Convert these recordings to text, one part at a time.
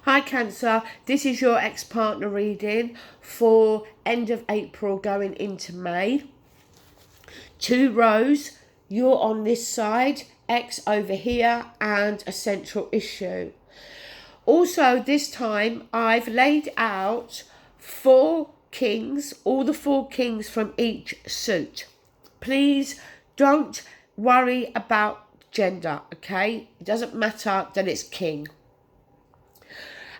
Hi Cancer, this is your ex-partner reading for end of April going into May. 2 rows, you're on this side, X over here, and a central issue. Also this time I've laid out 4 kings, all the 4 kings from each suit. Please don't worry about gender, okay? It doesn't matter that it's king.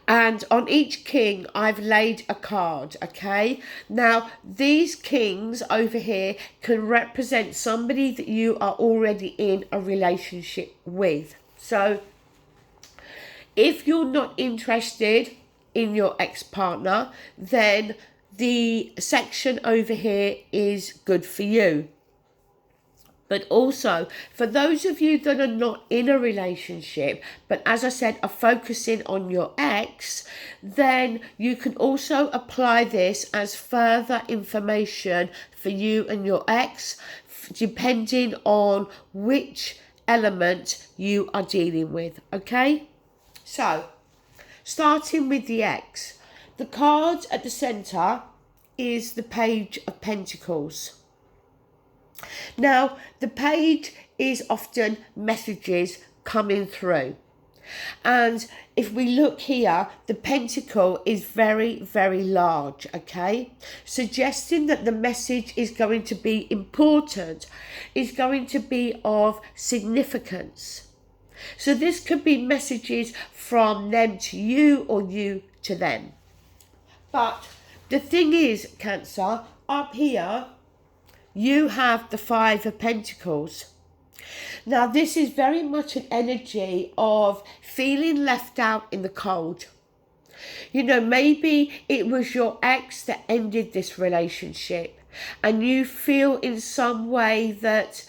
And on each king, I've laid a card, okay? Now, these kings over here can represent somebody that you are already in a relationship with. So, if you're not interested in your ex-partner, then the section over here is good for you. But also, for those of you that are not in a relationship, but as I said, are focusing on your ex, then you can also apply this as further information for you and your ex, depending on which element you are dealing with, okay? So, starting with the ex, the card at the centre is the Page of Pentacles. Now, the page is often messages coming through. And if we look here, the pentacle is very, very large, okay? Suggesting that the message is going to be important, is going to be of significance. So this could be messages from them to you or you to them. But the thing is, Cancer, up here, you have the 5 of Pentacles. Now, this is very much an energy of feeling left out in the cold. You know, maybe it was your ex that ended this relationship and you feel in some way that,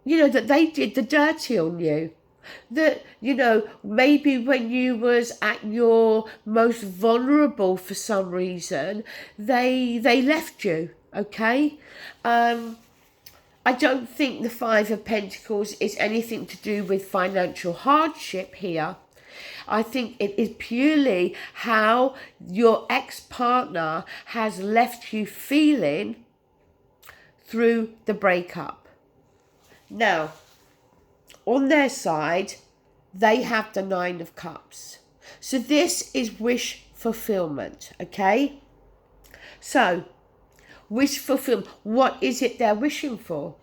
you know, that they did the dirty on you. That, you know, maybe when you was at your most vulnerable for some reason, they left you. Okay, I don't think the 5 of Pentacles is anything to do with financial hardship here. I think it is purely how your ex-partner has left you feeling through the breakup. Now, on their side, they have the 9 of Cups. So this is wish fulfillment, okay? So, wish fulfillment. What is it they're wishing for?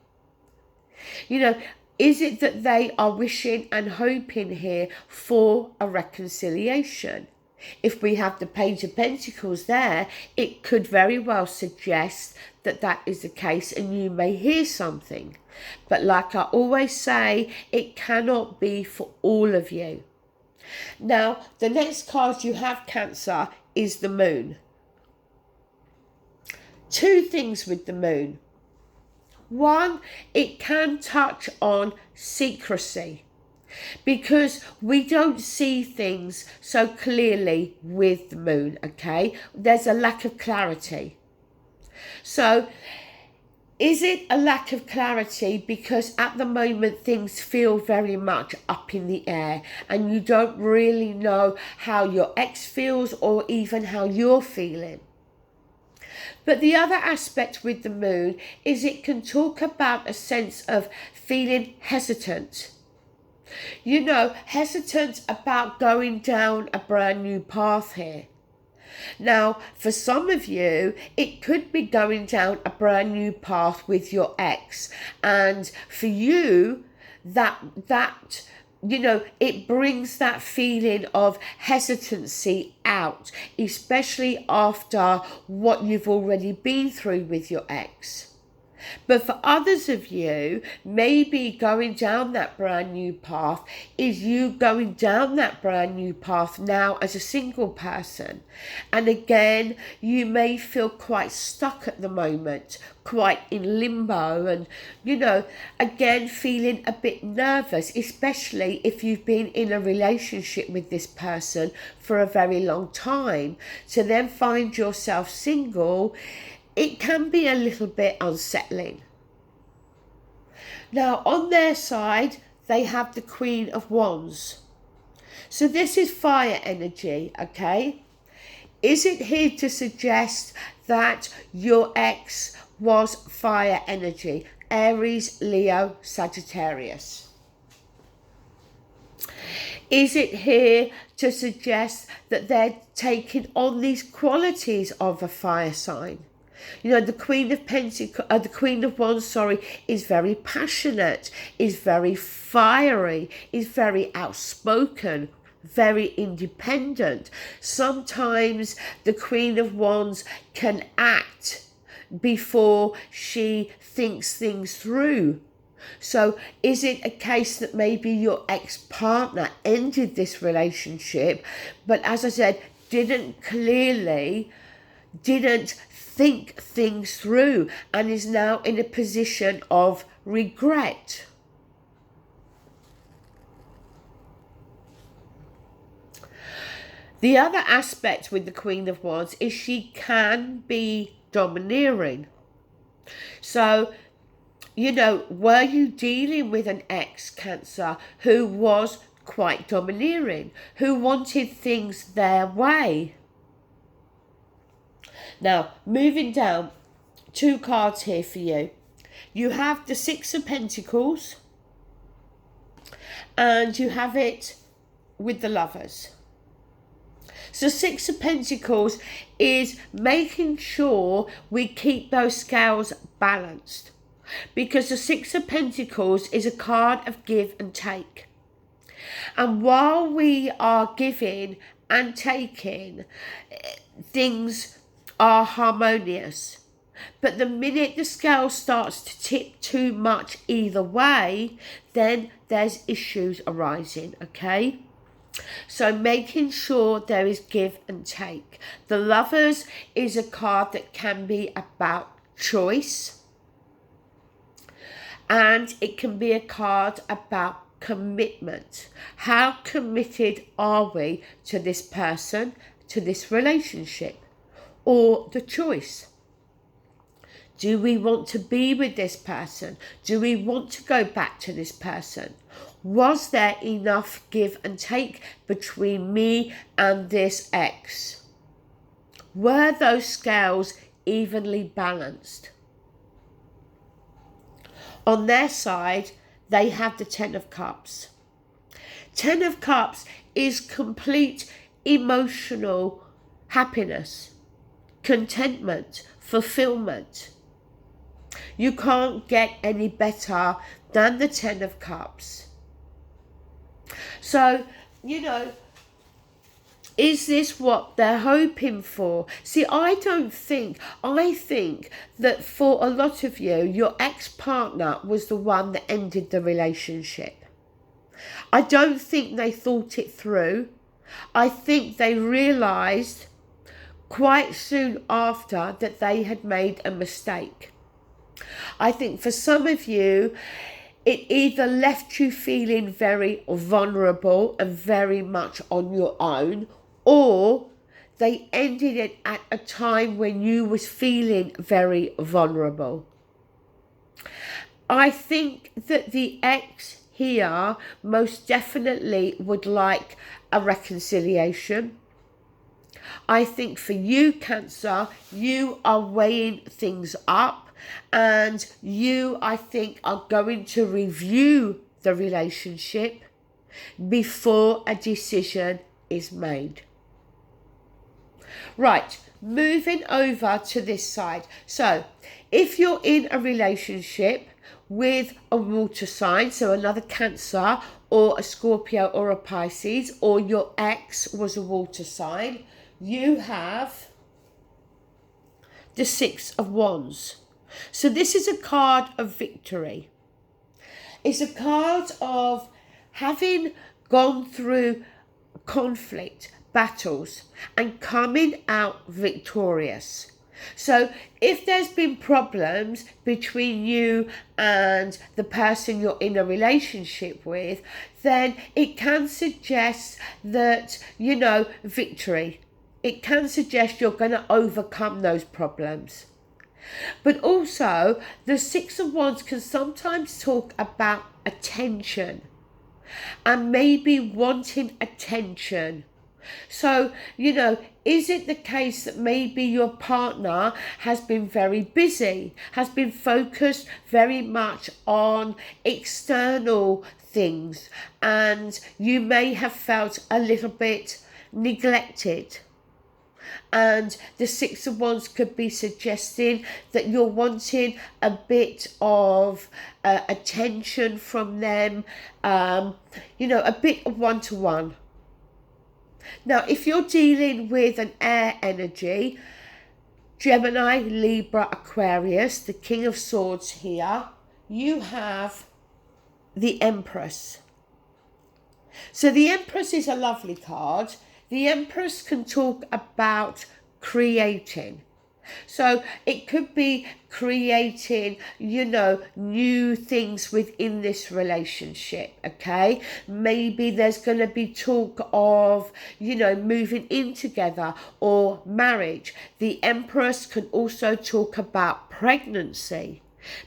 You know, is it that they are wishing and hoping here for a reconciliation? If we have the Page of Pentacles there, it could very well suggest that that is the case and you may hear something. But like I always say, it cannot be for all of you. Now, the next card you have, Cancer, is the Moon. 2 things with the Moon. 1, it can touch on secrecy because we don't see things so clearly with the Moon, okay? There's a lack of clarity. So, is it a lack of clarity because at the moment things feel very much up in the air and you don't really know how your ex feels or even how you're feeling? But the other aspect with the Moon is it can talk about a sense of feeling hesitant. You know, hesitant about going down a brand new path here. Now, for some of you, it could be going down a brand new path with your ex. And for you, that you know, it brings that feeling of hesitancy out, especially after what you've already been through with your ex. But for others of you, maybe going down that brand new path is you going down that brand new path now as a single person. And again, you may feel quite stuck at the moment, quite in limbo and, you know, again, feeling a bit nervous, especially if you've been in a relationship with this person for a very long time. To then find yourself single, it can be a little bit unsettling. Now, on their side, they have the Queen of Wands. So this is fire energy, okay? Is it here to suggest that your ex was fire energy? Aries, Leo, Sagittarius. Is it here to suggest that they're taking on these qualities of a fire sign? You know, the Queen of the Queen of Wands, is very passionate, is very fiery, is very outspoken, very independent. Sometimes the Queen of Wands can act before she thinks things through. So is it a case that maybe your ex-partner ended this relationship, but as I said, didn't think things through and is now in a position of regret? The other aspect with the Queen of Wands is she can be domineering. So, you know, were you dealing with an ex-Cancer who was quite domineering, who wanted things their way? Now, moving down, 2 cards here for you. You have the Six of Pentacles and you have it with the Lovers. So Six of Pentacles is making sure we keep those scales balanced, because the Six of Pentacles is a card of give and take. And while we are giving and taking, things are harmonious. But the minute the scale starts to tip too much either way, then there's issues arising, okay? So making sure there is give and take. The Lovers is a card that can be about choice, and it can be a card about commitment. How committed are we to this person, to this relationship, or the choice? Do we want to be with this person? Do we want to go back to this person? Was there enough give and take between me and this ex? Were those scales evenly balanced? On their side, they have the Ten of Cups. Ten of Cups is complete emotional happiness, contentment, fulfillment. You can't get any better than the Ten of Cups. So, you know, is this what they're hoping for? See, I think that for a lot of you, your ex-partner was the one that ended the relationship. I don't think they thought it through. I think they realised quite soon after that they had made a mistake. I think for some of you, it either left you feeling very vulnerable and very much on your own, or they ended it at a time when you was feeling very vulnerable. I think that the ex here most definitely would like a reconciliation. I think for you, Cancer, you are weighing things up, and you, I think, are going to review the relationship before a decision is made. Right, moving over to this side. So, if you're in a relationship with a water sign, so another Cancer or a Scorpio or a Pisces, or your ex was a water sign, you have the Six of Wands. So this is a card of victory. It's a card of having gone through conflict, battles, and coming out victorious. So if there's been problems between you and the person you're in a relationship with, then it can suggest that, you know, victory. It can suggest you're going to overcome those problems. But also, the Six of Wands can sometimes talk about attention. and maybe wanting attention. So, is it the case that maybe your partner has been very busy, has been focused very much on external things, and you may have felt a little bit neglected? And the Six of Wands could be suggesting that you're wanting a bit of attention from them, a bit of one-to-one. Now, if you're dealing with an air energy, Gemini, Libra, Aquarius, the King of Swords here, you have the Empress. So the Empress is a lovely card. The Empress can talk about creating. So it could be creating, new things within this relationship, okay? Maybe there's going to be talk of, moving in together or marriage. The Empress can also talk about pregnancy,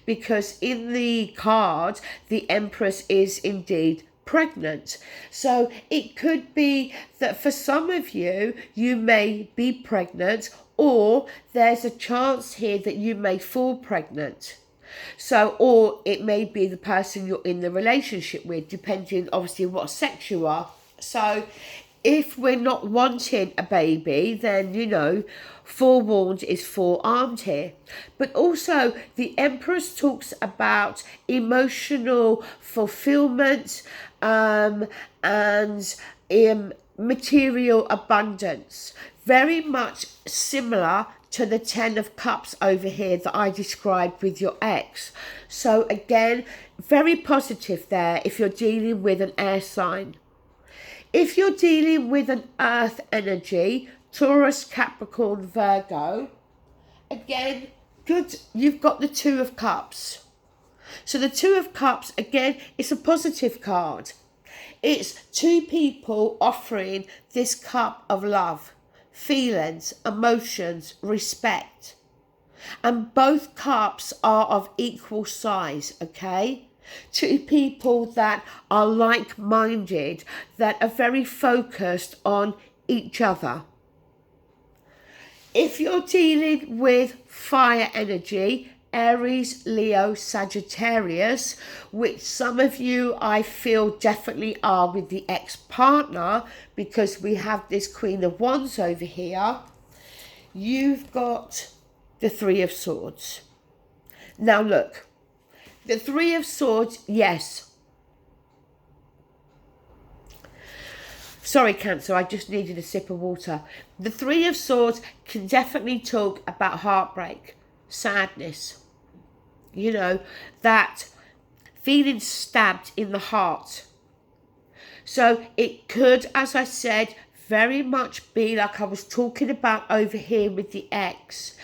because in the card, the Empress is indeed pregnant. So it could be that for some of you, you may be pregnant, or there's a chance here that you may fall pregnant. So, or it may be the person you're in the relationship with, depending obviously what sex you are. So if we're not wanting a baby, then, forewarned is forearmed here. But also the Empress talks about emotional fulfillment and material abundance. Very much similar to the Ten of Cups over here that I described with your ex. So again, very positive there if you're dealing with an air sign. If you're dealing with an earth energy, Taurus, Capricorn, Virgo, again, good, you've got the Two of Cups. So the Two of Cups, again, it's a positive card. It's two people offering this cup of love, feelings, emotions, respect. And both cups are of equal size, okay? Two people that are like-minded, that are very focused on each other. If you're dealing with fire energy, Aries, Leo, Sagittarius, which some of you I feel definitely are with the ex-partner, because we have this Queen of Wands over here, you've got the Three of Swords. Now look, the Three of Swords, yes. Sorry, Cancer, I just needed a sip of water. The Three of Swords can definitely talk about heartbreak, sadness, that feeling stabbed in the heart. So it could, as I said, very much be like I was talking about over here with the ex,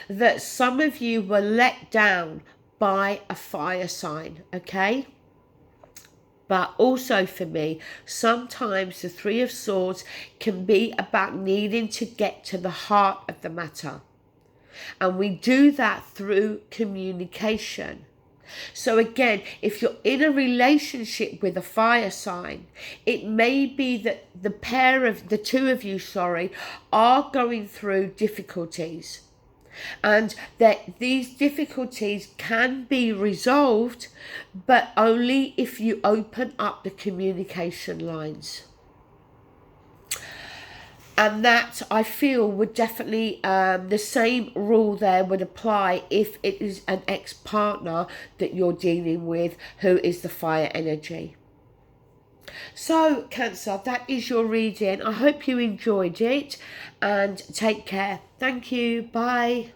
that some of you were let down by a fire sign, okay? But also for me, sometimes the Three of Swords can be about needing to get to the heart of the matter. And we do that through communication. So again, if you're in a relationship with a fire sign, it may be that the two of you, are going through difficulties. And that these difficulties can be resolved, but only if you open up the communication lines. And that, I feel, would definitely, the same rule there would apply if it is an ex-partner that you're dealing with who is the fire energy. So, Cancer, that is your reading. I hope you enjoyed it, and take care. Thank you. Bye.